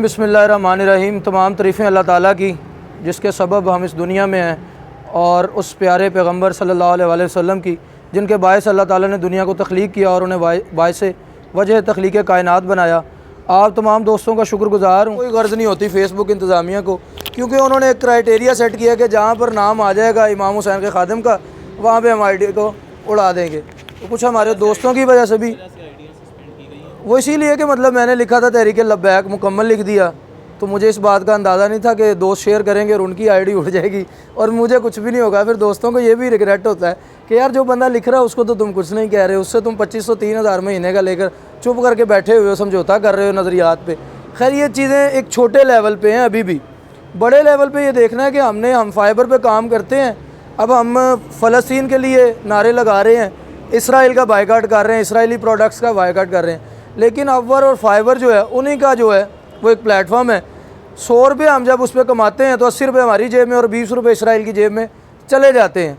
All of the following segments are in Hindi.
बिस्मिल्लाहिर्रहमानिर्रहीम। तमाम तारीफ़ें अल्लाह ताला की जिसके सबब हम इस दुनिया में हैं, और उस प्यारे पैगम्बर सल्लल्लाहु अलैहि वसल्लम की जिनके बायस अल्लाह ताला ने दुनिया को तख्लीक किया और उन्हें बायस वजह तख्लीक कायनात बनाया। आप तमाम दोस्तों का शुक्रगुज़ार हूँ। कोई गर्ज़ नहीं होती फ़ेसबुक इंतज़ामिया को, क्योंकि उन्होंने एक क्राइटेरिया सेट किया कि जहाँ पर नाम आ जाएगा इमाम हुसैन के खादिम का, वहाँ पर हम आईडी को उड़ा देंगे। तो कुछ हमारे दोस्तों की वजह से भी वो इसीलिए कि मतलब मैंने लिखा था तहरीक लब्बैक मुकम्मल लिख दिया, तो मुझे इस बात का अंदाज़ा नहीं था कि दोस्त शेयर करेंगे और उनकी आईडी उड़ जाएगी और मुझे कुछ भी नहीं होगा। फिर दोस्तों को ये भी रिग्रेट होता है कि यार जो बंदा लिख रहा है उसको तो तुम कुछ नहीं कह रहे, उससे तुम 2500-3000 महीने का लेकर चुप करके बैठे हुए हो, समझौता कर रहे हो नज़रियात पे। खैर ये चीज़ें एक छोटे लेवल पे हैं, अभी भी बड़े लेवल पे ये देखना है कि हम फाइबर पे काम करते हैं। अब हम फ़लस्तीन के लिए नारे लगा रहे हैं, इसराइल का बायकाट कर रहे हैं, इसराइली प्रोडक्ट्स का बायकाट कर रहे हैं, लेकिन अपवर और फाइबर जो है उन्हीं का जो है वो एक प्लेटफॉर्म है। 100 रुपये हम जब उस पर कमाते हैं तो 80 रुपये हमारी जेब में और 20 रुपये इसराइल की जेब में चले जाते हैं।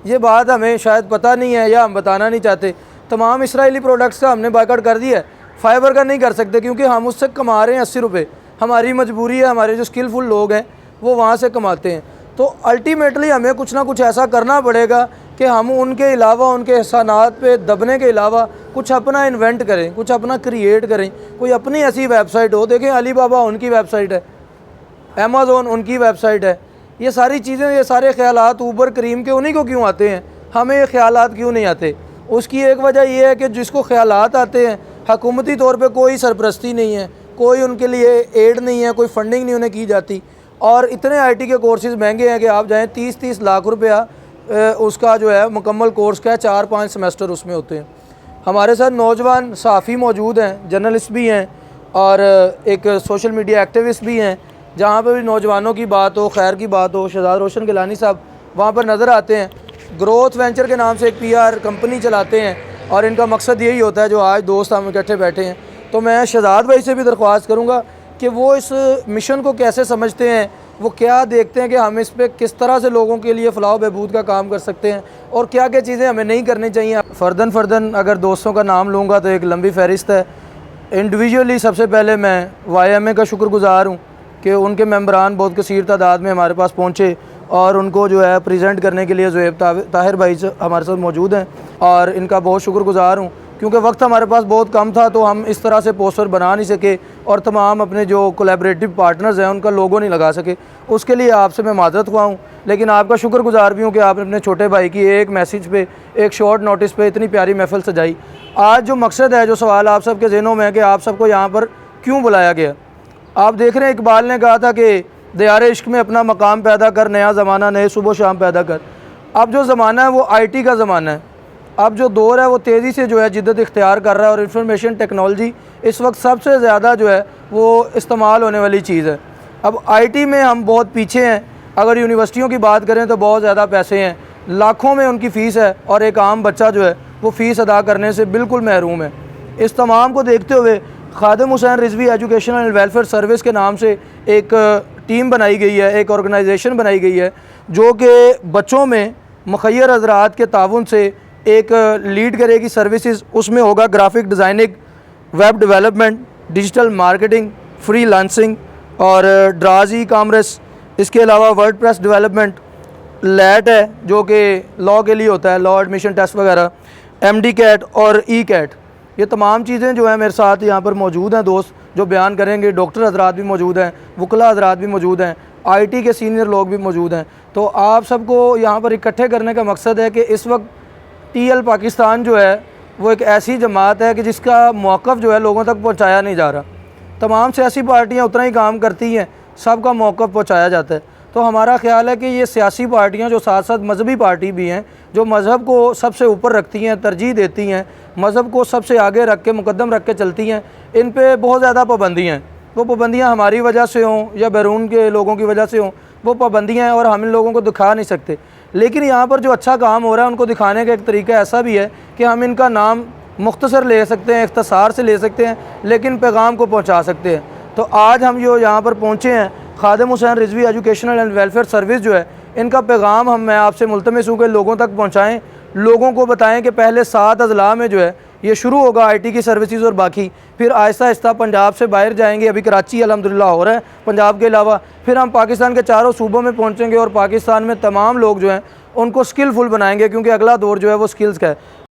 ये बात हमें शायद पता नहीं है या हम बताना नहीं चाहते। तमाम इसराइली प्रोडक्ट्स का हमने बायकाट कर दिया है, फाइबर का नहीं कर सकते क्योंकि हम उससे कमा रहे हैं 80 रुपये। हमारी मजबूरी है, हमारे जो स्किलफुल लोग हैं वो वहाँ से कमाते हैं। तो अल्टीमेटली हमें कुछ ना कुछ ऐसा करना पड़ेगा कि हम उनके अलावा, उनके एहसानात पे दबने के अलावा कुछ अपना इन्वेंट करें, कुछ अपना क्रिएट करें, कोई अपनी ऐसी वेबसाइट हो। देखें अली बाबा उनकी वेबसाइट है, अमेज़ोन उनकी वेबसाइट है। ये सारी चीज़ें, ये सारे ख्यालात ऊबर करीम के उन्हीं को क्यों आते हैं, हमें ये ख्यालात क्यों नहीं आते? उसकी एक वजह यह है कि जिसको ख्यालात आते हैं हुकूमती तौर पर कोई सरपरस्ती नहीं है, कोई उनके लिए एड नहीं है, कोई फंडिंग नहीं उन्हें की जाती। और इतने IT के कोर्सेज़ महंगे हैं कि आप जाएँ 30-30 लाख रुपया उसका जो है मुकम्मल कोर्स का है, 4-5 सेमेस्टर उसमें होते हैं। हमारे साथ नौजवान सहाफ़ी मौजूद हैं, जर्नलिस्ट भी हैं और एक सोशल मीडिया एक्टिविस्ट भी हैं। जहाँ पर भी नौजवानों की बात हो, खैर की बात हो, शहजाद रोशन गिलानी साहब वहाँ पर नज़र आते हैं। ग्रोथ वेंचर के नाम से एक PR कंपनी चलाते हैं और इनका मकसद यही होता है जो आज दोस्त हम इकट्ठे बैठे हैं। तो मैं शहजाद भाई से भी दरख्वास्त करूँगा कि वो इस मिशन को कैसे समझते हैं, वो क्या देखते हैं कि हम इस पे किस तरह से लोगों के लिए फलाह बहबूद का काम कर सकते हैं और क्या क्या चीज़ें हमें नहीं करनी चाहिए। फ़र्दन अगर दोस्तों का नाम लूँगा तो एक लंबी फहरिस्त है। इंडिविजुअली सबसे पहले मैं YMA का शुक्रगुज़ार हूँ कि उनके मेंबरान बहुत कसीर तादाद में हमारे पास पहुँचे और उनको जो है प्रेजेंट करने के लिए ज़ुहैब ताहिर भाई हमारे साथ मौजूद हैं और इनका बहुत शुक्रगुज़ार हूँ क्योंकि वक्त हमारे पास बहुत कम था तो हम इस तरह से पोस्टर बना नहीं सके और तमाम अपने जो कोलैबोरेटिव पार्टनर्स हैं उनका लोगो नहीं लगा सके। उसके लिए आपसे मैं माज़रत हुआ हूँ, लेकिन आपका शुक्रगुज़ार भी हूँ कि आपने अपने छोटे भाई की एक मैसेज पे, एक शॉर्ट नोटिस पे इतनी प्यारी महफ़िल सजाई। आज जो मकसद है, जो सवाल आप सबके ज़हनों में है कि आप सबको यहाँ पर क्यों बुलाया गया। आप देख रहे हैं इकबाल ने कहा था कि दयारे इश्क में अपना मकाम पैदा कर, नया ज़माना नए सुबह शाम पैदा कर। अब जो ज़माना है वो IT का ज़माना है। अब जो दौर है वो तेज़ी से जो है जिद्दत इख्तियार कर रहा है और इंफॉर्मेशन टेक्नोलॉजी इस वक्त सबसे ज़्यादा जो है वो इस्तेमाल होने वाली चीज़ है। अब IT में हम बहुत पीछे हैं। अगर यूनिवर्सिटियों की बात करें तो बहुत ज़्यादा पैसे हैं, लाखों में उनकी फ़ीस है और एक आम बच्चा जो है वो फ़ीस अदा करने से बिल्कुल महरूम है। इस तमाम को देखते हुए Khadim Hussain Rizvi educational and welfare service के नाम से एक टीम बनाई गई है, एक ऑर्गेनाइजेशन बनाई गई है जो कि बच्चों में मुखय्यर हज़रात के ताउन से एक लीड करेगी सर्विसेज। उसमें होगा graphic designing, web development, digital marketing, freelancing और ड्राज ई-कॉमर्स। इसके अलावा वर्डप्रेस डेवलपमेंट, लैट है जो कि लॉ के लिए होता है, लॉ एडमिशन टेस्ट वगैरह, MD कैट और E-कैट। ये तमाम चीज़ें जो हैं मेरे साथ यहाँ पर मौजूद हैं दोस्त जो बयान करेंगे। डॉक्टर हज़रात भी मौजूद हैं, वकला हज़रात भी मौजूद हैं, IT के सीनियर लोग भी मौजूद हैं। तो आप सबको यहाँ पर इकट्ठे करने का मकसद है कि इस वक्त TL पाकिस्तान जो है वो एक ऐसी जमात है कि जिसका मौक़िफ़ जो है लोगों तक पहुंचाया नहीं जा रहा। तमाम सियासी पार्टियां उतना ही काम करती हैं, सबका मौक़िफ़ पहुंचाया जाता है। तो हमारा ख्याल है कि ये सियासी पार्टियां जो साथ साथ मजहबी पार्टी भी हैं, जो मज़हब को सबसे ऊपर रखती हैं, तरजीह देती हैं, मज़हब को सबसे आगे रख के मुकद्दम रख के चलती हैं, इन पर बहुत ज़्यादा पाबंदियाँ हैं। वो पाबंदियाँ हमारी वजह से हों या बैरून के लोगों की वजह से हों, वो पाबंदियाँ हैं और हम इन लोगों को दिखा नहीं सकते। लेकिन यहाँ पर जो अच्छा काम हो रहा है उनको दिखाने का एक तरीका ऐसा भी है कि हम इनका नाम मुख्तसर ले सकते हैं, इख्तसार से ले सकते हैं, लेकिन पैगाम को पहुँचा सकते हैं। तो आज हम जो यहाँ पर पहुँचे हैं, Khadim Hussain Rizvi educational and welfare service जो है, इनका पैगाम मैं आपसे मुल्तमिस हूँ कि लोगों तक पहुँचाएँ, लोगों को बताएँ कि पहले 7 अज़ला में जो है ये शुरू होगा आईटी की सर्विसेज और बाकी, फिर आहिस्ता आहिस्ता पंजाब से बाहर जाएंगे। अभी कराची अल्हम्दुलिल्लाह हो रहा है पंजाब के अलावा, फिर हम पाकिस्तान के चारों सूबों में पहुँचेंगे और पाकिस्तान में तमाम लोग जो हैं उनको स्किलफुल बनाएंगे, क्योंकि अगला दौर जो है वो स्किल्स का है।